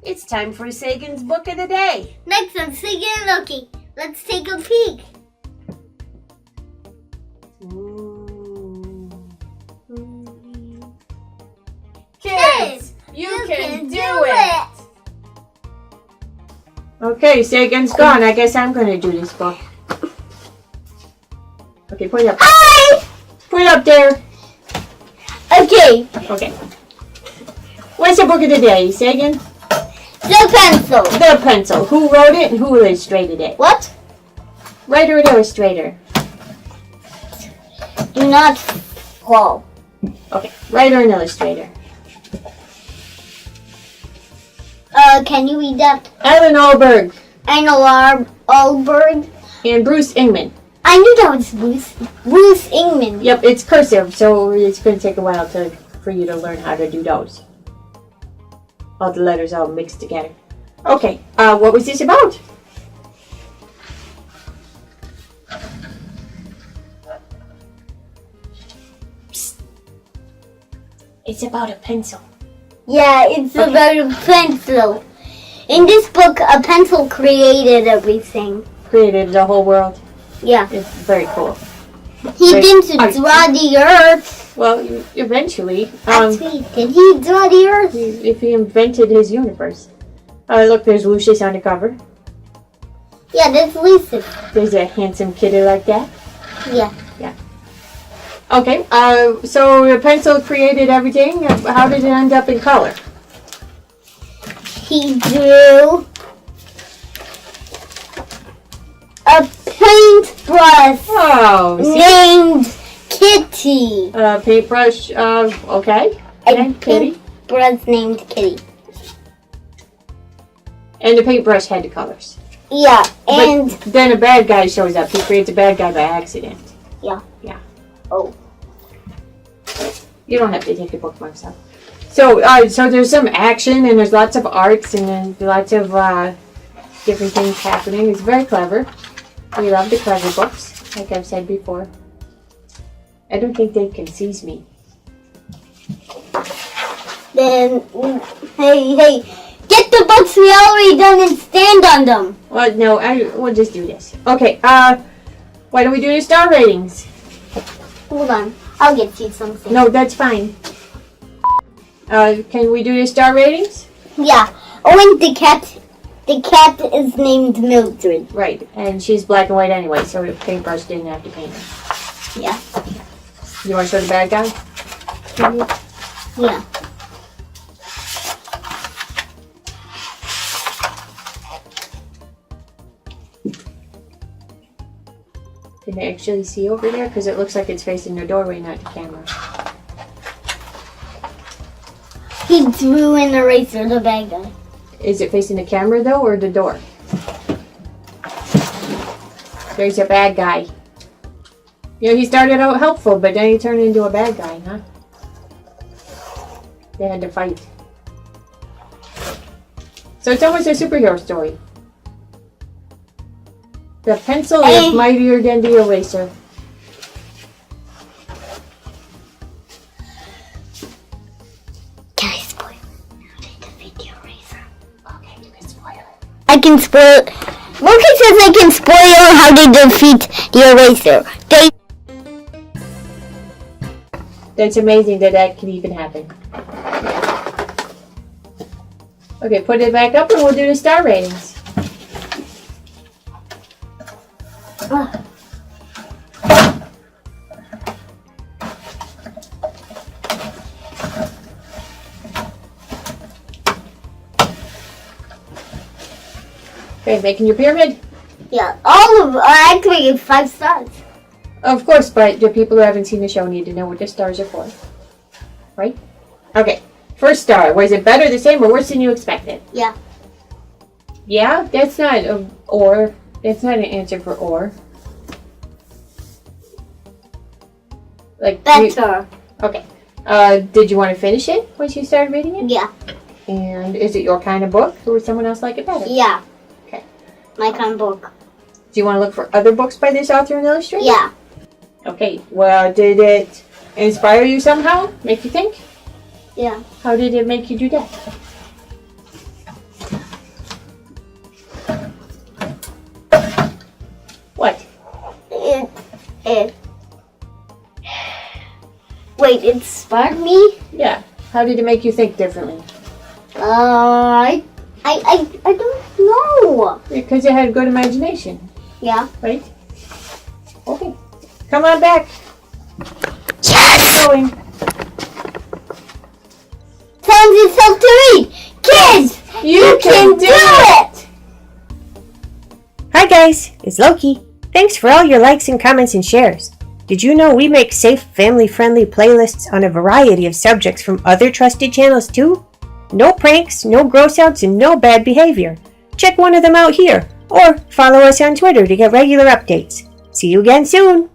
It's time for Sagan's Book of the Day. Next on Sagan and Loki, let's take a peek. Kids, you can do it! Okay, Sagan's gone. I guess I'm going to do this book. Okay, put it up. Hi! Put it up there. Okay. Okay. What's the book of the day, Sagan? The pencil. The Pencil. Who wrote it and who illustrated it? What? Writer and illustrator. Do not fall. Okay, writer and illustrator. Can you read that? Allan Ahlberg Ahlberg. and Bruce Ingman. I knew that was Bruce Ingman. Yep, it's cursive, so it's going to take a while for you to learn how to do those. All the letters all mixed together. Okay, what was this about? Psst. It's about a pencil. Yeah, it's about a pencil. In this book, a pencil created everything. Created the whole world. Yeah. It's very cool. He didn't draw the earth. Well, eventually. Actually, did he draw the earth? If he invented his universe. Look, there's Lucius on the cover. Yeah, that's Lisa. There's a handsome kiddo like that. Yeah. Yeah. Okay, so the pencil created everything. How did it end up in color? He drew a paintbrush Oh, see? named Kitty. Paintbrush, okay. A And Kitty. paintbrush named Kitty. And the paintbrush had the colors. Yeah, and... But then a bad guy shows up. He creates a bad guy by accident. Yeah. Yeah. Oh. You don't have to take the bookmarks out. So, so there's some action, and there's lots of arts, and then lots of different things happening. It's very clever. We love the clever books, like I've said before. I don't think they can seize me. Then, hey, get the books we already done and stand on them. Well, no, we'll just do this. Okay, why don't we do the star ratings? Hold on, I'll get you something. No, that's fine. Can we do the star ratings? Yeah. Oh, and the cat is named Mildred. Right, and she's black and white anyway, so the paintbrush didn't have to paint her. Yeah. You want to show the bad guy? Yeah. Can they actually see over there? Because it looks like it's facing the doorway, not the camera. He drew an eraser, the bad guy. Is it facing the camera, though, or the door? There's a bad guy. You know, he started out helpful, but then he turned into a bad guy, huh? They had to fight. So it's almost a superhero story. The pencil is mightier than the eraser. Can I spoil it? The video eraser. Okay, you can spoil it. I can spoil. Loki says I can spoil how they defeat the eraser. That's amazing that can even happen. Okay, put it back up and we'll do the star ratings. Okay, making your pyramid? Yeah, all of I actually gave 5 stars. Of course, but the people who haven't seen the show need to know what the stars are for. Right? Okay, first star. Was it better, the same, or worse than you expected? Yeah. Yeah? That's not or. That's not an answer for or. Like Better. Okay. Did you want to finish it once you started reading it? Yeah. And is it your kind of book, or would someone else like it better? Yeah. Okay. My kind of book. Do you want to look for other books by this author and illustrator? Yeah. Okay. Well, did it inspire you somehow? Make you think? Yeah. How did it make you do that? it inspired me. Yeah. How did it make you think differently? I don't know. Because you had a good imagination, Yeah. right? Okay. Come on back. Yes! Going. Tells yourself to read. Kids, you can do it! Hi guys, it's Loki. Thanks for all your likes and comments and shares. Did you know we make safe, family-friendly playlists on a variety of subjects from other trusted channels too? No pranks, no gross-outs, and no bad behavior. Check one of them out here, or follow us on Twitter to get regular updates. See you again soon!